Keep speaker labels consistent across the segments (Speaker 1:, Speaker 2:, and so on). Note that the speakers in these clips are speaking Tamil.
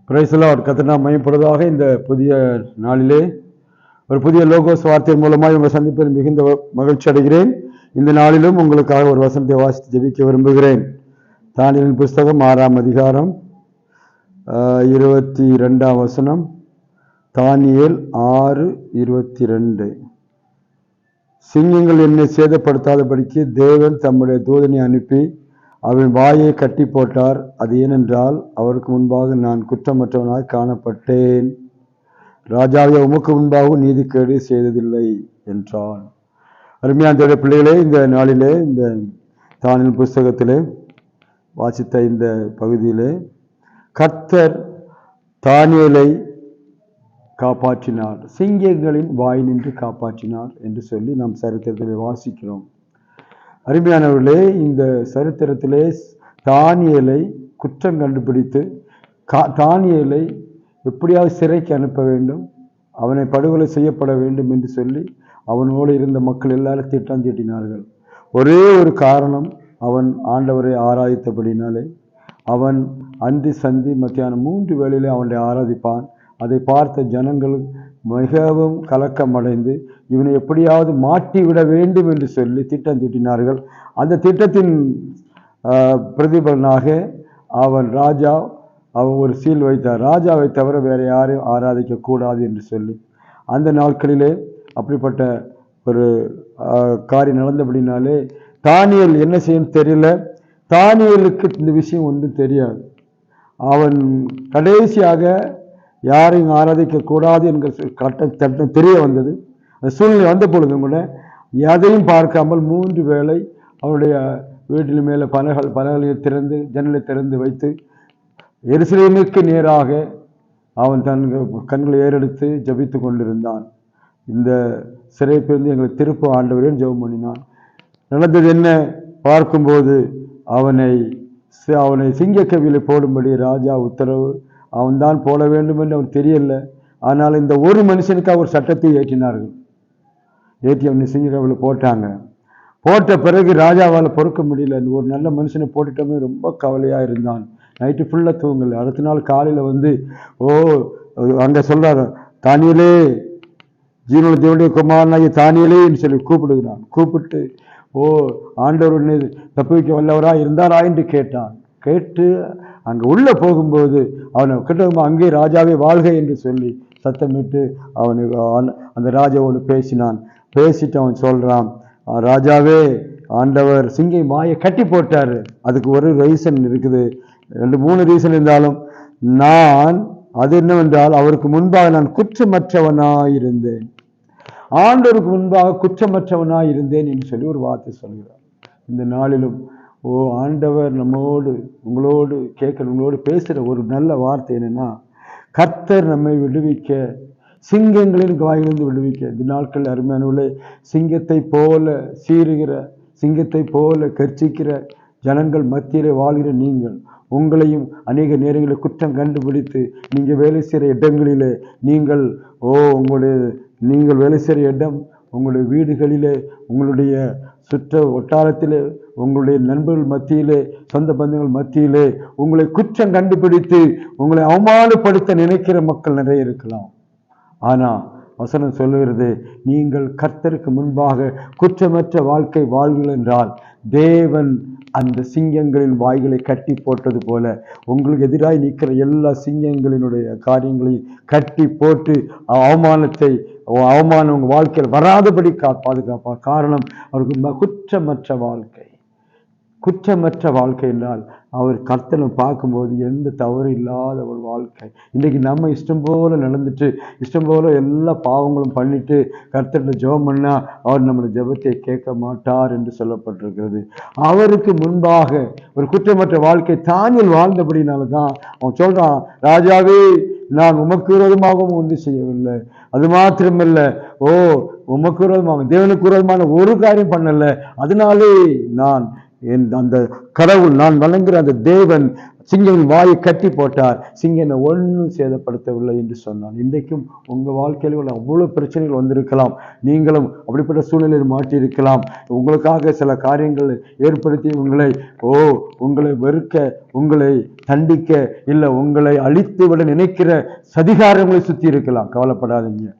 Speaker 1: Praise the Lord. கர்த்தர் நாமம் மகிமைப்படுவதாக. இந்த புதிய நாளிலே ஒரு புதிய லோகோஸ் வார்த்தை மூலமாக உங்களை சந்திப்பதில் மிகுந்த மகிழ்ச்சி அடைகிறேன். இந்த நாளிலும் உங்களுக்காக ஒரு வசனத்தை வாசித்து ஜெபிக்க விரும்புகிறேன். தானியேலின் புஸ்தகம் 6ஆம் அதிகாரம் 22ஆம் வசனம். தானியேல் 6:22. சிங்கங்கள் என்னை சேதப்படுத்தாதபடிக்கு தேவன் தம்முடைய தூதனை அனுப்பி அவன் வாயை கட்டி போட்டார். அது ஏனென்றால் அவருக்கு முன்பாக நான் குற்றமற்றவனாய் காணப்பட்டேன். ராஜாவை உமக்கு முன்பாகவும் நீதிக்கேடு செய்ததில்லை என்றான். அருமையான தேவ பிள்ளைகளே, இந்த நாளிலே இந்த தானியேல் புஸ்தகத்திலே வாசித்த இந்த பகுதியிலே கர்த்தர் தானியேலை காப்பாற்றினார், சிங்கங்களின் வாய் நின்று காப்பாற்றினார் என்று சொல்லி நாம் சரித்திரத்திலே வாசிக்கிறோம். அருமையானவர்களே, இந்த சரித்திரத்திலே தானியேலை குற்றம் கண்டுபிடித்து தானியேலை எப்படியாவது சிறைக்கு அனுப்ப வேண்டும், அவனை படுகொலை செய்யப்பட வேண்டும் என்று சொல்லி அவனோடு இருந்த மக்கள் எல்லாரும் திட்டம் தீட்டினார்கள். ஒரே ஒரு காரணம், அவன் ஆண்டவரை ஆராதித்தபடினாலே. அவன் அந்தி சந்தி மத்தியானம் 3 வேளையிலே அவனை ஆராதிப்பான். அதை பார்த்த ஜனங்கள் மிகவும் கலக்கமடைந்து இவனை எப்படியாவது மாட்டிவிட வேண்டும் என்று சொல்லி திட்டம் தீட்டினார்கள். அந்த திட்டத்தின் பிரதிபலனாக அவன் ஒரு சீல் வைத்தார். ராஜாவை தவிர வேற யாரையும் ஆராதிக்க கூடாது என்று சொல்லி. அந்த நாட்களிலே அப்படிப்பட்ட ஒரு காரியம் நடந்தபடினாலே தானியேல் என்ன செய்யணும் தெரியல. தானியேலுக்கு இந்த விஷயம் ஒன்றும் தெரியாது. அவன் கடைசியாக யாரையும் ஆராதிக்க கூடாது என்கிற சட்டம் தெரிய வந்தது. அந்த சூழ்நிலை வந்த பொழுதும் கூட எதையும் பார்க்காமல் 3 வேளை அவருடைய வீட்டில் மேலே பலகளை திறந்து ஜன்னலை திறந்து வைத்து எருசலேமுக்கு நேராக அவன் தன் கண்களை ஏறெடுத்து ஜபித்து கொண்டிருந்தான். இந்த சிறைப்பிலிருந்து எங்களை திருப்ப ஆண்டவரேன்னு ஜெபம் பண்ணினான். நடந்தது என்ன பார்க்கும்போது அவனை சிங்கக்கவியில போடும்படி ராஜா உத்தரவு. அவன் தான் போட வேண்டும் என்று அவன் தெரியல. ஆனால் இந்த ஒரு மனுஷனுக்கு அவர் சட்டத்தை ஏற்றினார்கள். ஏற்றி அவனை சிங்கக்கவியில போட்டாங்க. போட்ட பிறகு ராஜாவால் பொறுக்க முடியல. ஒரு நல்ல மனுஷனை போட்டுட்டோமே ரொம்ப கவலையா இருந்தான். நைட்டு ஃபுல்லாக தூங்கல. அடுத்த நாள் காலையில் வந்து அங்கே சொல்றாரு, தானியேலே, ஜீவனுள்ள தேவனுடைய குமாரனாகிய தானியேலேன்னு சொல்லி கூப்பிடுகிறான். கூப்பிட்டு ஆண்டவர் தப்புவிக்க வல்லவரா இருந்தாரா என்று கேட்டான். கேட்டு அங்கே உள்ளே போகும்போது அவனை கிட்ட அங்கே ராஜாவே வாழ்க என்று சொல்லி சத்தமிட்டு அவனுக்கு அந்த ராஜாவோடு பேசினான். பேசிட்டு அவன் சொல்றான், ராஜாவே, ஆண்டவர் சிங்கை மாயை கட்டி போட்டாரு. அதுக்கு ஒரு ரீசன் இருக்குது, 2-3 ரீசன் இருந்தாலும் நான் அது என்னவென்றால் அவருக்கு முன்பாக நான் குற்றமற்றவனாயிருந்தேன், ஆண்டவருக்கு முன்பாக குற்றமற்றவனாயிருந்தேன் என்று சொல்லி ஒரு வார்த்தை சொல்கிறார். இந்த நாளிலும் ஆண்டவர் நம்மோடு உங்களோடு உங்களோடு பேசுகிற ஒரு நல்ல வார்த்தை என்னன்னா, கர்த்தர் நம்மை விடுவிக்க, சிங்கங்களின் வாயிலிருந்து விடுவிக்க. இந்த நாட்கள் அருமையானவர்களே, சிங்கத்தை போல சீறுகிற, சிங்கத்தை போல கர்ச்சிக்கிற ஜனங்கள் மத்தியிலே வாழ்கிற நீங்கள், உங்களையும் அநேக நேரங்களில் குற்றம் கண்டுபிடித்து நீங்கள் வேலை செய்கிற இடங்களிலே நீங்கள் வேலை செய்கிற இடம், உங்களுடைய வீடுகளிலே, உங்களுடைய சுற்ற வட்டாரத்திலே, உங்களுடைய நண்பர்கள் மத்தியிலே, சொந்த பந்தங்கள் மத்தியிலே உங்களை குற்றம் கண்டுபிடித்து உங்களை அவமானப்படுத்த நினைக்கிற மக்கள் நிறைய இருக்கலாம். ஆனா வசனம் சொல்லுகிறது, நீங்கள் கர்த்தருக்கு முன்பாக குற்றமற்ற வாழ்க்கை வாழ்வீர்கள் என்றால் தேவன் அந்த சிங்கங்களின் வாய்களை கட்டி போட்டது போல உங்களுக்கு எதிராக நிற்கிற எல்லா சிங்கங்களினுடைய காரியங்களையும் கட்டி போட்டு அவமானம் உங்க வாழ்க்கையில் வராதபடி பாதுகாப்பார். காரணம், அவருக்கு குற்றமற்ற வாழ்க்கை என்றால் அவர் கர்த்தனை பார்க்கும்போது எந்த தவறு இல்லாத ஒரு வாழ்க்கை. இன்றைக்கு நம்ம இஷ்டம் போல நடந்துட்டு இஷ்டம் போல எல்லா பாவங்களும் பண்ணிட்டு கர்த்தர்கிட்ட ஜெபம் பண்ணா அவர் நம்முடைய ஜெபத்தை கேட்க மாட்டார் என்று சொல்லப்பட்டிருக்கிறது. அவருக்கு முன்பாக ஒரு குற்றமற்ற வாழ்க்கை தானியேல் வாழ்ந்தபடினால தான் அவன் சொல்றான், ராஜாவே, நான் உமக்கு விரோதமாகவும் ஒன்று செய்யவில்லை, அது மாத்திரமல்ல உமக்கு விரோதமாக தேவனுக்கு விரோதமான ஒரு காரியம் பண்ணல, அதனாலே நான் அந்த கடவுள், நான் வணங்குகிற அந்த தேவன் சிங்கங்கள் வாயை கட்டி போட்டார், சிங்கனை ஒன்றும் சேதப்படுத்தவில்லை என்று சொன்னான். இன்றைக்கும் உங்க வாழ்க்கையில் உள்ள அவ்வளவு பிரச்சனைகள் வந்திருக்கலாம். நீங்களும் அப்படிப்பட்ட சூழ்நிலையில் மாட்டியிருக்கலாம். உங்களுக்காக சில காரியங்கள் ஏற்படுத்தி உங்களை வெறுக்க, உங்களை தண்டிக்க, இல்லை உங்களை அழித்து விட நினைக்கிற சதிகாரங்களை சுத்தி இருக்கலாம். கவலைப்படாதீங்க.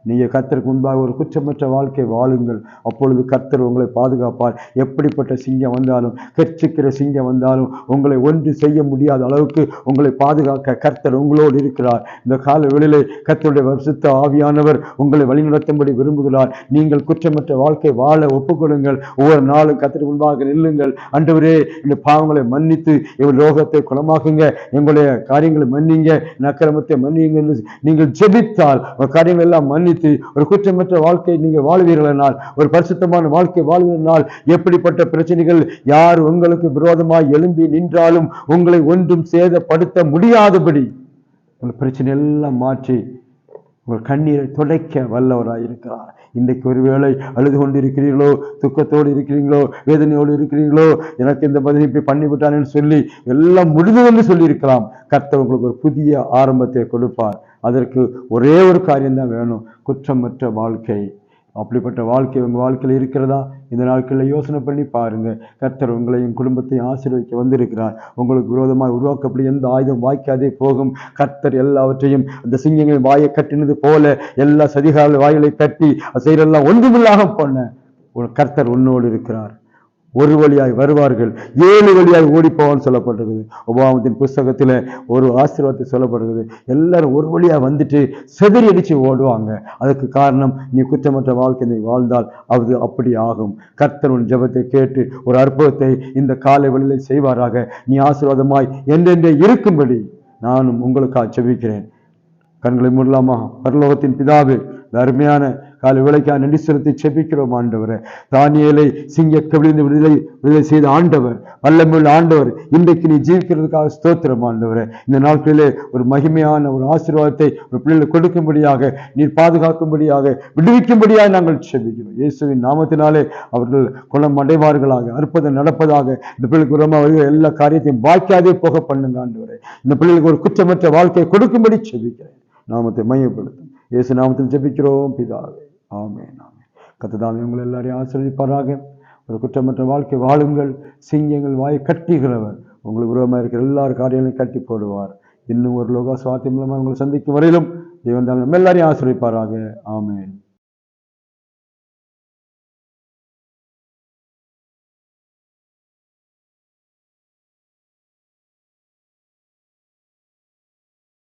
Speaker 1: நீங்க கர்த்தருக்கு முன்பாக ஒரு குற்றமற்ற வாழ்க்கை வாழுங்கள். அப்பொழுது கர்த்தர் உங்களை பாதுகாப்பார். எப்படிப்பட்ட சிங்கம் வந்தாலும், கர்ச்சிக்கிற சிங்கம் வந்தாலும் உங்களை ஒன்று செய்ய முடியாத அளவுக்கு உங்களை பாதுகாக்க கர்த்தர் உங்களோடு இருக்கிறார். இந்த கால வேளையிலே கர்த்தருடைய பரிசுத்த ஆவியானவர் உங்களை வழிநடத்தும்படி விரும்புகிறார். நீங்கள் குற்றமற்ற வாழ்க்கை வாழ ஒப்புக்கொடுங்கள். ஒவ்வொரு நாளும் கர்த்தருக்கு முன்பாக நில்லுங்கள். ஆண்டவரே, இந்த பாவங்களை மன்னித்து இவள் ரோகத்தை குணமாக்குங்க, எங்களுடைய காரியங்களை மன்னிங்க, அக்கிரமத்தை மன்னிங்க என்று நீங்கள் ஜெபித்தால் காரியங்கள் எல்லாம் மன்னி ஒரு குற்றமற்ற வாழ்க்கை நீங்க வாழ்வீர்களானால், ஒரு பரிசுத்தமான வாழ்க்கை வாழ்வீர்களானால், எப்படிப்பட்ட பிரச்சனைகள் யார் உங்களுக்கு விரோதமாய் எழும்பி நின்றாலும் உங்களை ஒன்றும் சேதப்படுத்த முடியாதபடி உங்கள் பிரச்சனை எல்லாம் மாற்றி உங்கள் கண்ணீரை துடைக்க வல்லவராய் இருக்கிறார். இன்றைக்கு ஒருவேளை அழுது கொண்டு இருக்கிறீர்களோ, துக்கத்தோடு இருக்கிறீங்களோ, வேதனையோடு இருக்கிறீங்களோ, எனக்கு இந்த பதிலை இப்படி பண்ணிவிட்டான்னு சொல்லி எல்லாம் முடிந்ததுன்னு சொல்லி இருக்கலாம். கர்த்தர் உங்களுக்கு ஒரு புதிய ஆரம்பத்தை கொடுப்பார். அதற்கு ஒரே ஒரு காரியம்தான் வேணும், குற்றமற்ற வாழ்க்கை. அப்படிப்பட்ட வாழ்க்கை உங்கள் வாழ்க்கையில் இருக்கிறதா? இந்த நாட்களில் யோசனை பண்ணி பாருங்க. கர்த்தர் உங்களையும் குடும்பத்தையும் ஆசீர்வதிக்க வந்திருக்கிறார். உங்களுக்கு விரோதமாக உருவாக்கப்படி எந்த ஆயுதம் வாய்க்காதே போகும். கர்த்தர் எல்லாவற்றையும் அந்த சிங்கங்கள் வாயை கட்டினது போல எல்லா சதிகார வாய்களை தட்டி செய்யறெல்லாம் ஒன்றுமில்லாக போன கர்த்தர் உன்னோடு இருக்கிறார். ஒரு வழியாய் வருவார்கள், 7 வழியாய் ஓடிப்போவான்னு சொல்லப்படுகிறது. உபாகமத்தின் புஸ்தகத்தில் ஒரு ஆசீர்வாதத்தை சொல்லப்படுகிறது. எல்லாரும் ஒரு வழியாக வந்துட்டு செதறி அடிச்சு ஓடுவாங்க. அதுக்கு காரணம், நீ குற்றமற்ற வாழ்க்கை வாழ்ந்தால் அது அப்படி ஆகும். கர்த்தர் உன் ஜெபத்தை கேட்டு ஒரு அற்புதத்தை இந்த காலை வழியிலே செய்வாராக. நீ ஆசீர்வாதமாய் என்றென்றே இருக்கும்படி நானும் உங்களுக்காக ஜெபிக்கிறேன். கண்களை மூடலாமா? பரலோகத்தின் பிதாவே, அருமையான காலை வேளைக்காக நன்றி செலுத்தி செபிக்கிறோம் ஆண்டவரே. தானியேலை சிங்கக்கவிலிருந்து விடுதலை செய்த ஆண்டவர், வல்லமையுள்ள ஆண்டவர், இன்றைக்கு நீ ஜீவிக்கிறதுக்காக ஸ்தோத்திரம் ஆண்டவரே. இந்த நாட்களிலே ஒரு மகிமையான ஒரு ஆசீர்வாதத்தை ஒரு பிள்ளைகளுக்கு கொடுக்கும்படியாக, நீர் பாதுகாக்கும்படியாக, விடுவிக்கும்படியாக நாங்கள் செபிக்கிறோம். இயேசுவின் நாமத்தினாலே அவர்கள் குணம் அடைவார்களாக, அற்புதம் நடப்பதாக. இந்த பிள்ளைகளுக்கு உரமா எல்லா காரியத்தையும் வாய்க்காதே போக பண்ணுங்க ஆண்டவரே. இந்த பிள்ளைகளுக்கு ஒரு குற்றமற்ற வாழ்க்கையை கொடுக்கும்படி செபிக்கிறேன். நாமத்தை மையப்படுத்தும் இயேசு நாமத்தில் ஜெபிக்கிறோம் பிதாவே. ஆமென், ஆமென். கர்த்தர் உங்களை எல்லாரையும் ஆசீர்வதிப்பாராக. ஒரு குற்றமற்ற வாழ்க்கை வாழுங்கள். சிங்கங்கள் வாயை கட்டுகிறவர் உங்களுக்கு விரோதமாக இருக்கிற எல்லாரும் காரியங்களையும் கட்டி போடுவார். இன்னும் ஒரு லோகா சுவார்த்தை மூலமாக உங்களை சந்திக்கும் வரையிலும் தேவன் எல்லாரையும் ஆசீர்வதிப்பாராக. ஆமென்.